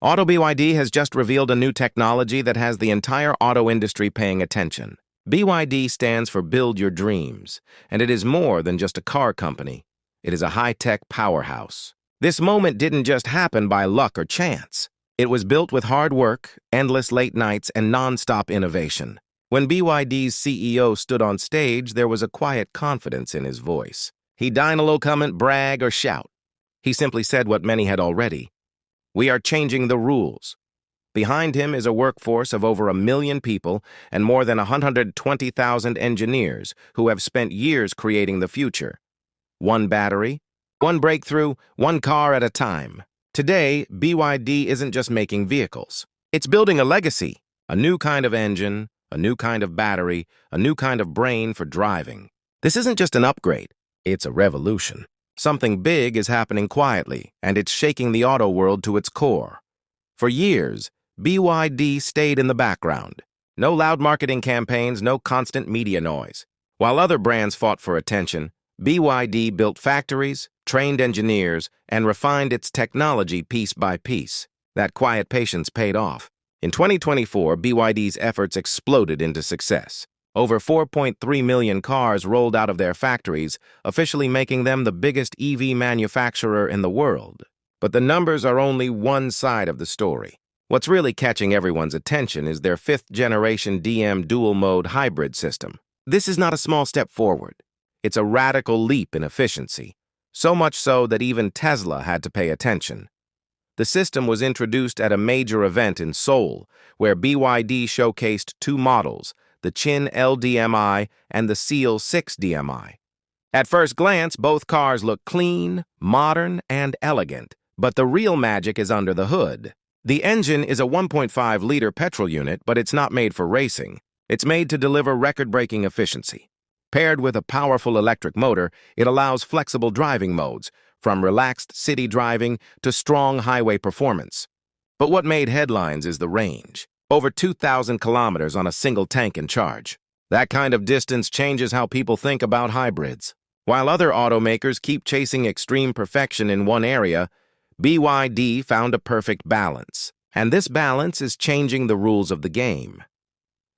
BYD has just revealed a new technology that has the entire auto industry paying attention. BYD stands for Build Your Dreams, and it is more than just a car company. It is a high-tech powerhouse. This moment didn't just happen by luck or chance. It was built with hard work, endless late nights, and non-stop innovation. When BYD's CEO stood on stage, there was a quiet confidence in his voice. He didn't comment, brag, or shout. He simply said what many had already. We are changing the rules. Behind him is a workforce of over 1 million people and more than 120,000 engineers who have spent years creating the future. One battery, one breakthrough, one car at a time. Today, BYD isn't just making vehicles. It's building a legacy, a new kind of engine, a new kind of battery, a new kind of brain for driving. This isn't just an upgrade, it's a revolution. Something big is happening quietly, and it's shaking the auto world to its core. For years, BYD stayed in the background. No loud marketing campaigns, no constant media noise. While other brands fought for attention, BYD built factories, trained engineers, and refined its technology piece by piece. That quiet patience paid off. In 2024, BYD's efforts exploded into success. Over 4.3 million cars rolled out of their factories, officially making them the biggest EV manufacturer in the world. But the numbers are only one side of the story. What's really catching everyone's attention is their 5th-generation DM dual-mode hybrid system. This is not a small step forward. It's a radical leap in efficiency, so much so that even Tesla had to pay attention. The system was introduced at a major event in Seoul, where BYD showcased 2 models, the Chin LDMI and the Seal 6DMI. At first glance, both cars look clean, modern, and elegant, but the real magic is under the hood. The engine is a 1.5-liter petrol unit, but it's not made for racing. It's made to deliver record-breaking efficiency. Paired with a powerful electric motor, it allows flexible driving modes, from relaxed city driving to strong highway performance. But what made headlines is the range. Over 2,000 kilometers on a single tank and charge. That kind of distance changes how people think about hybrids. While other automakers keep chasing extreme perfection in one area, BYD found a perfect balance. And this balance is changing the rules of the game.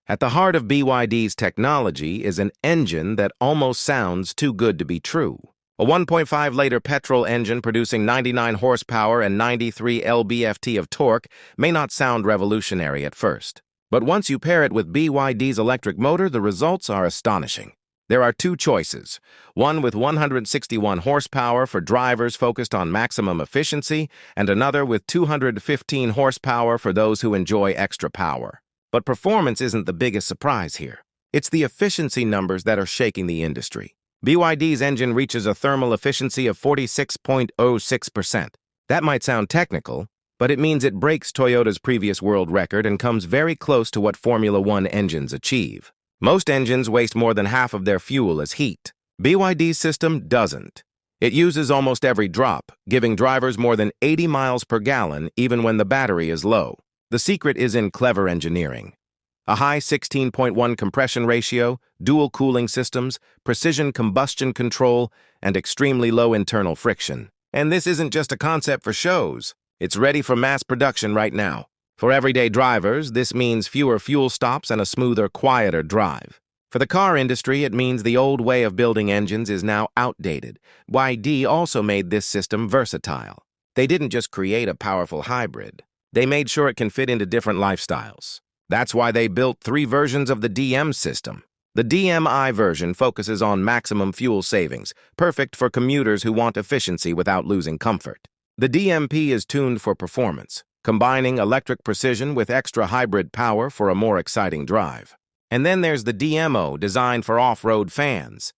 At the heart of BYD's technology is an engine that almost sounds too good to be true. A 1.5-liter petrol engine producing 99 horsepower and 93 lb-ft of torque may not sound revolutionary at first. But once you pair it with BYD's electric motor, the results are astonishing. There are 2 choices, one with 161 horsepower for drivers focused on maximum efficiency, and another with 215 horsepower for those who enjoy extra power. But performance isn't the biggest surprise here. It's the efficiency numbers that are shaking the industry. BYD's engine reaches a thermal efficiency of 46.06%. That might sound technical, but it means it breaks Toyota's previous world record and comes very close to what Formula One engines achieve. Most engines waste more than half of their fuel as heat. BYD's system doesn't. It uses almost every drop, giving drivers more than 80 miles per gallon even when the battery is low. The secret is in clever engineering. A high 16.1 compression ratio, dual cooling systems, precision combustion control, and extremely low internal friction. And this isn't just a concept for shows. It's ready for mass production right now. For everyday drivers, this means fewer fuel stops and a smoother, quieter drive. For the car industry, it means the old way of building engines is now outdated. BYD also made this system versatile. They didn't just create a powerful hybrid. They made sure it can fit into different lifestyles. That's why they built 3 versions of the DM system. The DMI version focuses on maximum fuel savings, perfect for commuters who want efficiency without losing comfort. The DMP is tuned for performance, combining electric precision with extra hybrid power for a more exciting drive. And then there's the DMO, designed for off-road fans.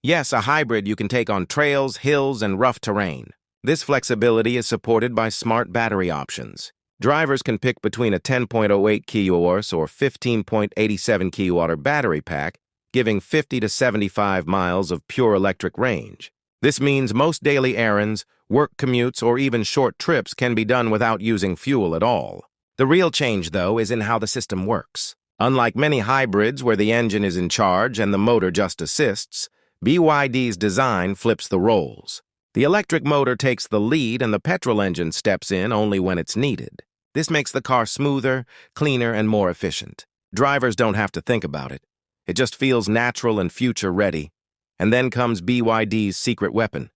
Yes, a hybrid you can take on trails, hills, and rough terrain. This flexibility is supported by smart battery options. Drivers can pick between a 10.08 kWh or 15.87 kWh battery pack, giving 50 to 75 miles of pure electric range. This means most daily errands, work commutes, or even short trips can be done without using fuel at all. The real change, though, is in how the system works. Unlike many hybrids where the engine is in charge and the motor just assists, BYD's design flips the roles. The electric motor takes the lead and the petrol engine steps in only when it's needed. This makes the car smoother, cleaner, and more efficient. Drivers don't have to think about it. It just feels natural and future-ready. And then comes BYD's secret weapon,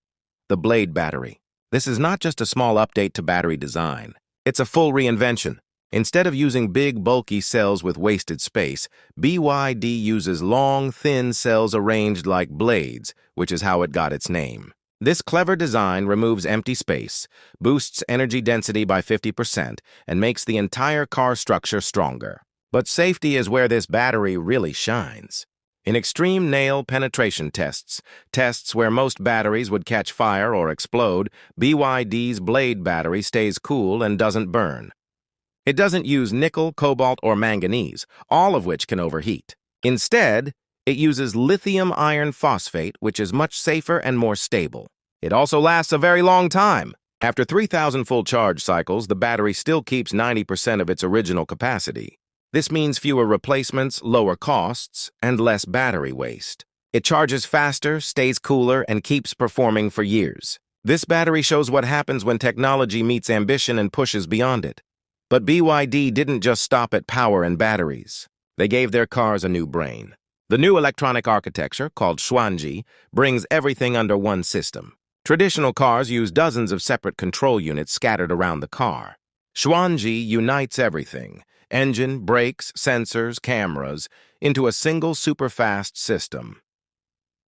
the Blade battery. This is not just a small update to battery design. It's a full reinvention. Instead of using big, bulky cells with wasted space, BYD uses long, thin cells arranged like blades, which is how it got its name. This clever design removes empty space, boosts energy density by 50%, and makes the entire car structure stronger. But safety is where this battery really shines. In extreme nail penetration tests where most batteries would catch fire or explode, BYD's Blade battery stays cool and doesn't burn. It doesn't use nickel, cobalt, or manganese, all of which can overheat. Instead, it uses lithium iron phosphate, which is much safer and more stable. It also lasts a very long time. After 3,000 full charge cycles, the battery still keeps 90% of its original capacity. This means fewer replacements, lower costs, and less battery waste. It charges faster, stays cooler, and keeps performing for years. This battery shows what happens when technology meets ambition and pushes beyond it. But BYD didn't just stop at power and batteries. They gave their cars a new brain. The new electronic architecture, called Xuanji, brings everything under one system. Traditional cars use dozens of separate control units scattered around the car. Xuanji unites everything, engine, brakes, sensors, cameras, into a single super-fast system.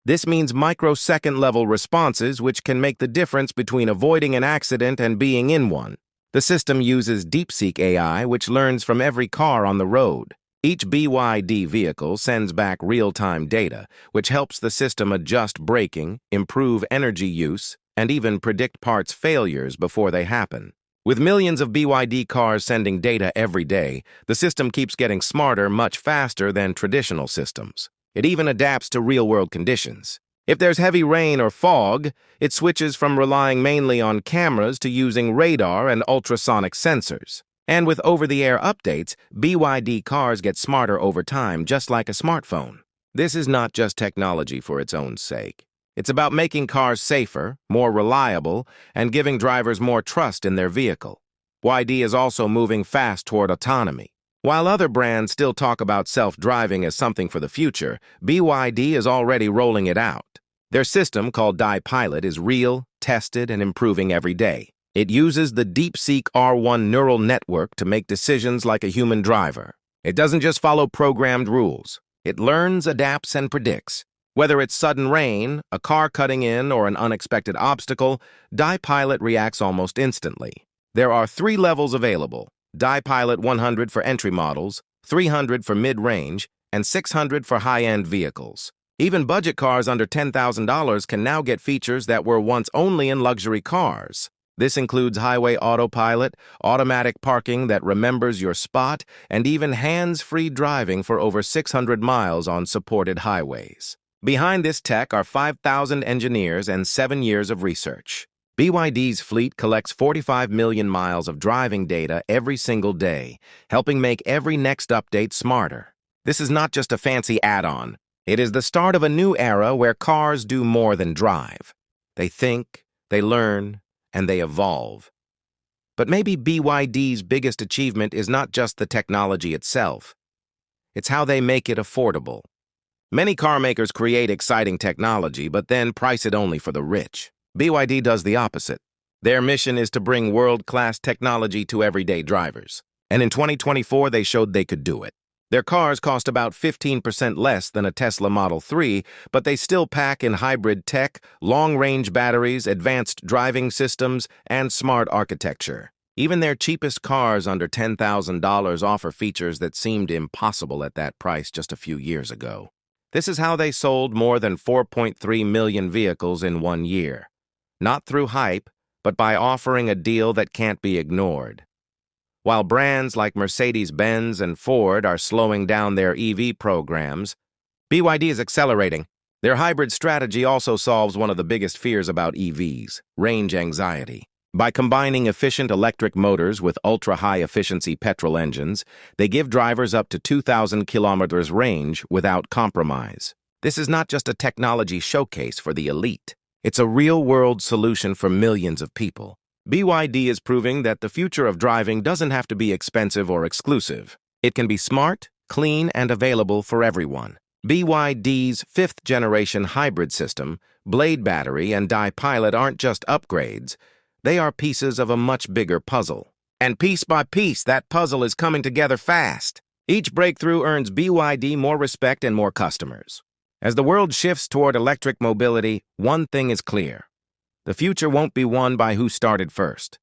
This means microsecond-level responses which can make the difference between avoiding an accident and being in one. The system uses DeepSeek AI, which learns from every car on the road. Each BYD vehicle sends back real-time data, which helps the system adjust braking, improve energy use, and even predict parts failures before they happen. With millions of BYD cars sending data every day, the system keeps getting smarter much faster than traditional systems. It even adapts to real-world conditions. If there's heavy rain or fog, it switches from relying mainly on cameras to using radar and ultrasonic sensors. And with over-the-air updates, BYD cars get smarter over time, just like a smartphone. This is not just technology for its own sake. It's about making cars safer, more reliable, and giving drivers more trust in their vehicle. BYD is also moving fast toward autonomy. While other brands still talk about self-driving as something for the future, BYD is already rolling it out. Their system, called Pilot, is real, tested, and improving every day. It uses the DeepSeek R1 neural network to make decisions like a human driver. It doesn't just follow programmed rules. It learns, adapts, and predicts. Whether it's sudden rain, a car cutting in, or an unexpected obstacle, Pilot reacts almost instantly. There are 3 levels available: Pilot 100 for entry models, 300 for mid-range, and 600 for high-end vehicles. Even budget cars under $10,000 can now get features that were once only in luxury cars. This includes highway autopilot, automatic parking that remembers your spot, and even hands-free driving for over 600 miles on supported highways. Behind this tech are 5,000 engineers and 7 years of research. BYD's fleet collects 45 million miles of driving data every single day, helping make every next update smarter. This is not just a fancy add-on. It is the start of a new era where cars do more than drive. They think, they learn, and they evolve. But maybe BYD's biggest achievement is not just the technology itself. It's how they make it affordable. Many car makers create exciting technology, but then price it only for the rich. BYD does the opposite. Their mission is to bring world-class technology to everyday drivers. And in 2024, they showed they could do it. Their cars cost about 15% less than a Tesla Model 3, but they still pack in hybrid tech, long-range batteries, advanced driving systems, and smart architecture. Even their cheapest cars under $10,000 offer features that seemed impossible at that price just a few years ago. This is how they sold more than 4.3 million vehicles in 1 year. Not through hype, but by offering a deal that can't be ignored. While brands like Mercedes-Benz and Ford are slowing down their EV programs, BYD is accelerating. Their hybrid strategy also solves one of the biggest fears about EVs, range anxiety. By combining efficient electric motors with ultra-high-efficiency petrol engines, they give drivers up to 2,000 kilometers range without compromise. This is not just a technology showcase for the elite. It's a real-world solution for millions of people. BYD is proving that the future of driving doesn't have to be expensive or exclusive. It can be smart, clean, and available for everyone. BYD's fifth-generation hybrid system, Blade battery, and di-pilot aren't just upgrades. They are pieces of a much bigger puzzle. And piece by piece, that puzzle is coming together fast. Each breakthrough earns BYD more respect and more customers. As the world shifts toward electric mobility, one thing is clear. The future won't be won by who started first.